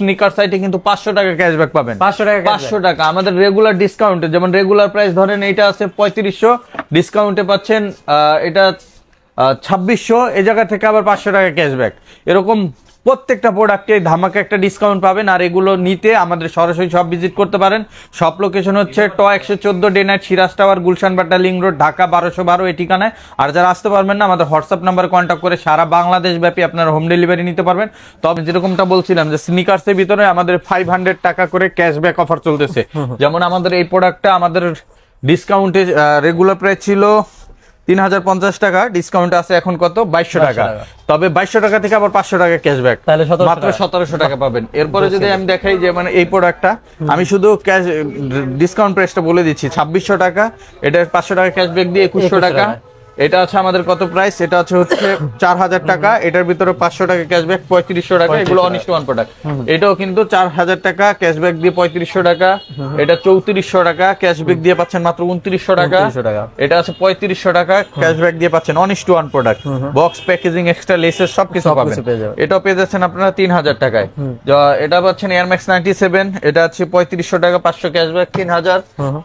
Sneaker সাইটে কিন্তু 500 টাকা ক্যাশব্যাক পাবেন। 500 টাকা আমাদের রেগুলার ডিসকাউন্টে, যেমন রেগুলার প্রাইস ধরেন এইটা আছে 3500, ডিসকাউন্টে পাচ্ছেন এটা 2600, এই জায়গা থেকে আবার 500 টাকা ক্যাশব্যাক। এরকম প্রত্যেকটা প্রোডাক্টে ধামাকা একটা ডিসকাউন্ট পাবেন। আর এগুলো নিতে আমাদের সরাসরি শপ ভিজিট করতে পারেন। শপ লোকেশন হচ্ছে ট 114 day night Siraj tower, Gulshan Badda link road, Dhaka 1212 এই ঠিকানায়। আর যারা আসতে পারবেন না, আমাদের হোয়াটসঅ্যাপ নাম্বারে কন্ট্যাক্ট করে সারা বাংলাদেশ ব্যাপী আপনারা হোম ডেলিভারি নিতে পারবেন। তবে যেরকমটা বলছিলাম যে স্নিকার্সের ভিতরে আমাদের 500 টাকা করে ক্যাশব্যাক অফার চলতেছে। যেমন আমাদের এই প্রোডাক্টটা আমাদের ডিসকাউন্টে রেগুলার প্রাইস ছিল 3050 টাকা, ডিসকাউন্ট আছে এখন কত 2200 টাকা। তবে 2200 টাকা থেকে আবার 500 টাকা ক্যাশব্যাক, মাত্র 1700 টাকা পাবেন। এরপরে যদি আমি দেখাই যে মানে এই প্রোডাক্টটা আমি শুধু ক্যাশ ডিসকাউন্ট প্রাইসটা বলে দিচ্ছি, 2600 টাকা, এটা 500 টাকা ক্যাশব্যাক দিয়ে 2100 টাকা। এটা আছে আমাদের কত প্রাইস, এটা হচ্ছে 4000 টাকা, এটার ভিতরে 500 টাকা ক্যাশব্যাক 3500 টাকা। এগুলো অনিষ্ট ওয়ান প্রোডাক্ট। এটাও কিন্তু 4000 টাকা ক্যাশব্যাক দিয়ে 3500 টাকা। এটা 3400 টাকা ক্যাশব্যাক দিয়ে পাচ্ছেন মাত্র 2900 টাকা। এটা আছে 3500 টাকা ক্যাশব্যাক দিয়ে পাচ্ছেন অনিষ্ট one product, box packaging extra laces সবকিছু পাবেন। এটাও পেয়ে যাচ্ছেন আপনারা 3000 টাকায়। এটা পাচ্ছেন এয়ার ম্যাক্স 97, এটা আছে 3500 টাকা, 500 ক্যাশব্যাক 3000।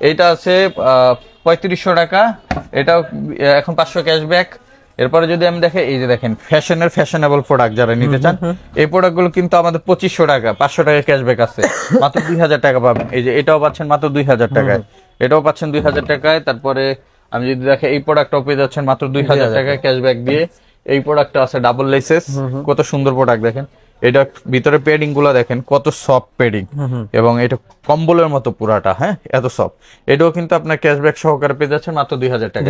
এটা আছে 3500 টাকা, এটাও এখন 500 ক্যাশব্যাক। এরপরে যদি আমি দেখি, এই যে দেখেন ফ্যাশনেবল প্রোডাক্ট যারা নিতে চান, এই প্রোডাক্টগুলো কিন্তু আমাদের 2500 টাকা, 500 টাকা ক্যাশব্যাক আছে, মাত্র 2000 টাকা পাবেন। এই যে এটাও পাচ্ছেন মাত্র 2000 টাকায়, এটাও পাচ্ছেন 2000 টাকায়। তারপরে আমি যদি দেখি এই প্রোডাক্টটাও পেয়ে যাচ্ছেন মাত্র 2000 টাকায় ক্যাশব্যাক দিয়ে। এই প্রোডাক্টটা আছে ডাবল লেসেস, কত সুন্দর প্রোডাক্ট দেখেন। এটা ভিতরে প্যাডিং গুলা দেখেন কত সফট প্যাডিং, এবং এটা কম্বলের মতো পুরাটা, হ্যাঁ এত সফট। এটাও কিন্তু আপনার ক্যাশব্যাক সহকারে পেয়ে যাচ্ছেন মাত্র 2000 টাকা।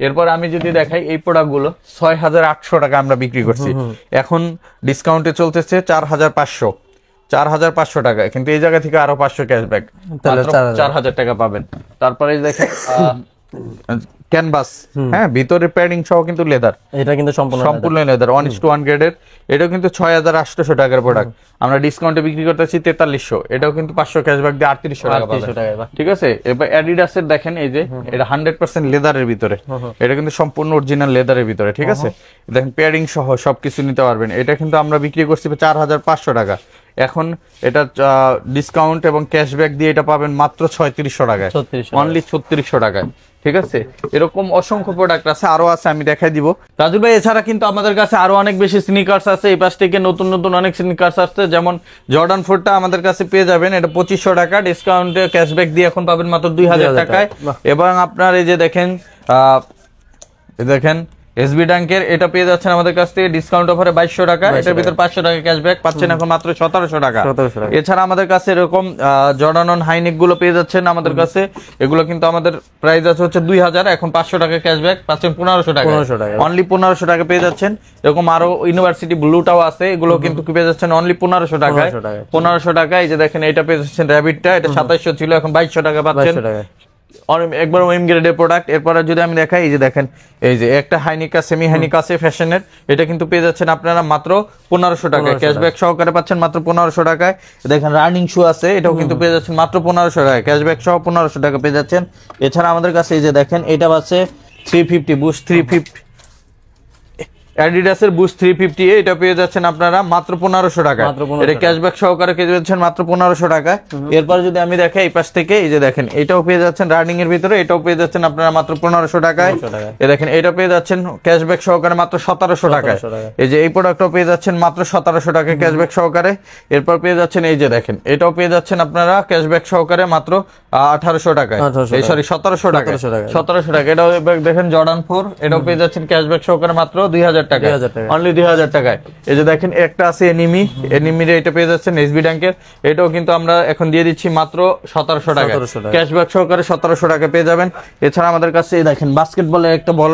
এরপর আমি যদি দেখাই এই প্রোডাক্ট গুলো 6800 টাকা আমরা বিক্রি করছি, এখন ডিসকাউন্টে চলতেছে 4500 টাকা, কিন্তু এই জায়গা থেকে আরো 500 ক্যাশব্যাক, 4000 টাকা পাবেন। তারপরে দেখেন ক্যানভাস, হ্যাঁ ভিতরে প্যাডিং সহ কিন্তু লেদার, এটা কিন্তু সম্পূর্ণ লেদার 1:1 গ্রেডের। এটাও কিন্তু 6800 টাকার প্রোডাক্ট, আমরা ডিসকাউন্টে বিক্রি করতেছি 4300। এটাও কিন্তু 500 ক্যাশব্যাক দিয়ে 3800 টাকা পাবেন, ঠিক আছে। এবার অ্যাডিডাসের দেখেন, এই যে এটা 100% লেদারের ভিতরে, এটা কিন্তু সম্পূর্ণ অরিজিনাল লেদারের ভিতরে, ঠিক আছে। দেখেন প্যাডিং সহ সবকিছু নিতে পারবেন। এটা কিন্তু আমরা বিক্রি করছি 4500 টাকা, এখন এটা ডিসকাউন্ট এবং ক্যাশব্যাক দিয়ে এটা পাবেন মাত্র 3600 টাকায়, অনলি 3600 টাকায়, ঠিক আছে। এরকম অসংখ্য প্রোডাক্ট আছে, আরো আছে, আমি দেখাই দিব রাজু ভাই। এছাড়া কিন্তু আমাদের কাছে আরো অনেক বেশি স্নিকার্স আছে, এই পাশ থেকে নতুন নতুন অনেক স্নিকার্স আসছে। যেমন জর্ডান 4টা আমাদের কাছে পেয়ে যাবেন, এটা 2500 টাকা, ডিসকাউন্টে ক্যাশব্যাক দিয়ে এখন পাবেন মাত্র 2000 টাকায়। এবং আপনার এই যে দেখেন এসবি ডাঙ্কের, এটা পেয়ে যাচ্ছেন আমাদের কাছ থেকে ডিসকাউন্ট অফারে 2200 টাকা, এটার ভিতর 500 টাকা ক্যাশব্যাক পাচ্ছেন এখন মাত্র 1700 টাকা। এছাড়া আমাদের কাছে এরকম জর্ডান অন হাইনেক গুলো পেয়ে যাচ্ছেন আমাদের কাছে, এগুলো কিন্তু আমাদের প্রাইস আছে হচ্ছে 2000, এখন 500 টাকা ক্যাশব্যাক পাচ্ছেন 1500 টাকা, অনলি 1500 টাকা পেয়ে যাচ্ছেন। এরকম আরো ইউনিভার্সিটি ব্লুটাও আছে, এগুলো কিন্তু পেয়ে যাচ্ছেন অনলি 1500 টাকায়, 1500 টাকা। এই যে দেখেন এটা পেয়ে যাচ্ছেন র্যাবিটটা, এটা 2700 ছিল, এখন 2200 টাকা পাচ্ছেন, একবার ওএম গ্রেডের প্রোডাক্ট। এরপরে যদি আমি দেখাই, এই যে দেখেন এই যে একটা হাইনিকা সেমি হাইনিকা আছে ফ্যাশনের, এটা কিন্তু পেয়ে যাচ্ছেন আপনারা মাত্র 1500 টাকায়, ক্যাশব্যাক সহকারে পাচ্ছেন মাত্র 1500 টাকায়। দেখেন রানিং শু আছে, এটাও কিন্তু পেয়ে যাচ্ছেন মাত্র 1500 টাকায়, ক্যাশব্যাক সহ 1500 টাকা পেয়ে যাচ্ছেন। এছাড়া আমাদের কাছে এই যে দেখেন এটা আছে 350 বুস্ট 350, অ্যাডিডাসের বুস্ট 350, এটা পেয়ে যাচ্ছেন আপনারা মাত্র 1500 টাকা, এটা ক্যাশব্যাক সহকারে পেয়ে যাচ্ছেন মাত্র 1500 টাকা। এরপর যদি আমি দেখাই এই পাশ থেকে, এই যে দেখেন এটাও পেয়ে যাচ্ছেন রানিং এর ভিতরে, এটাও পেয়ে যাচ্ছেন আপনারা মাত্র 1500 টাকায়। এই দেখেন এটা পেয়ে যাচ্ছেন ক্যাশব্যাক সহকারে মাত্র 1700 টাকায়। এই যে এই প্রোডাক্টটাও পেয়ে যাচ্ছেন মাত্র 1700 টাকায় ক্যাশব্যাক সহকারে। এরপর পেয়ে যাচ্ছেন এই যে দেখেন এটাও পেয়ে যাচ্ছেন আপনারা ক্যাশব্যাক সহকারে মাত্র 1800 টাকায়, এই সরি 1700 টাকা, 1700 টাকা। এটাও দেখেন জর্ডান 4, এটাও পেয়ে যাচ্ছেন ক্যাশব্যাক সহকারে মাত্র 2000 টাকা, অনলি 2000 টাকায়। এই যে দেখেন একটা আছে এনিমির, এটা পেয়ে যাচ্ছেন এসবি ব্যাংকের, এটাও কিন্তু আমরা এখন দিয়ে দিচ্ছি মাত্র 1700 টাকা, ক্যাশব্যাক সহকারে 1700 টাকা পেয়ে যাবেন। এছাড়া আমাদের কাছে দেখেন বাস্কেটবলের একটা বল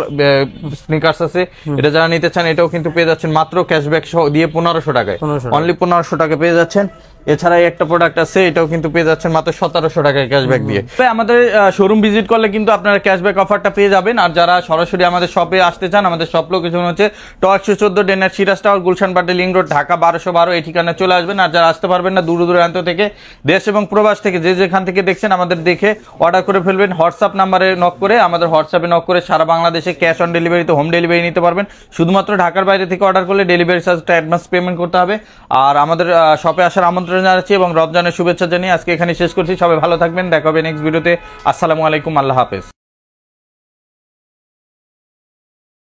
স্নিকার্স আছে, এটা যারা নিতে চান এটাও কিন্তু পেয়ে যাচ্ছেন মাত্র ক্যাশব্যাক সহ দিয়ে 1500 টাকায়, অনলি 1500 টাকা পেয়ে যাচ্ছেন। এছাড়া একটা প্রোডাক্ট আছে, এটাও কিন্তু পেয়ে যাচ্ছেন মাত্র 1700 টাকায় ক্যাশব্যাক দিয়ে। আমাদের শোরুম ভিজিট করলে কিন্তু আপনারা ক্যাশব্যাক অফারটা পেয়ে যাবেন। আর যারা সরাসরি আমাদের শপে আসতে চান, আমাদের শপ লোকেশন হচ্ছে ট 114 day night Siraj tower, Gulshan Badda link road, Dhaka 1212 এই ঠিকানায় চলে আসবেন। আর যারা আসতে পারবেন না, দূর দূরান্ত থেকে, দেশ এবং প্রবাস থেকে যে যেখান থেকে দেখছেন আমাদের দেখে অর্ডার করে ফেলবেন। হোয়াটসঅ্যাপ নাম্বারে নক করে, আমাদের হোয়াটসঅ্যাপে নক করে সারা বাংলাদেশে ক্যাশ অন ডেলিভারিতে হোম ডেলিভারি নিতে পারবেন। শুধুমাত্র ঢাকার বাইরে থেকে অর্ডার করলে ডেলিভারি চার্জটা অ্যাডভান্স পেমেন্ট করতে হবে। আর আমাদের শপে আসার আমন্ত্রণ আমন্ত্রণ জানাচ্ছি এবং রমজানের শুভেচ্ছা জানিয়ে আজকে এখানে শেষ করছি। সবাই ভালো থাকবেন, দেখা হবে নেক্সট ভিডিওতে। আসসালামু আলাইকুম, আল্লাহ হাফেজ।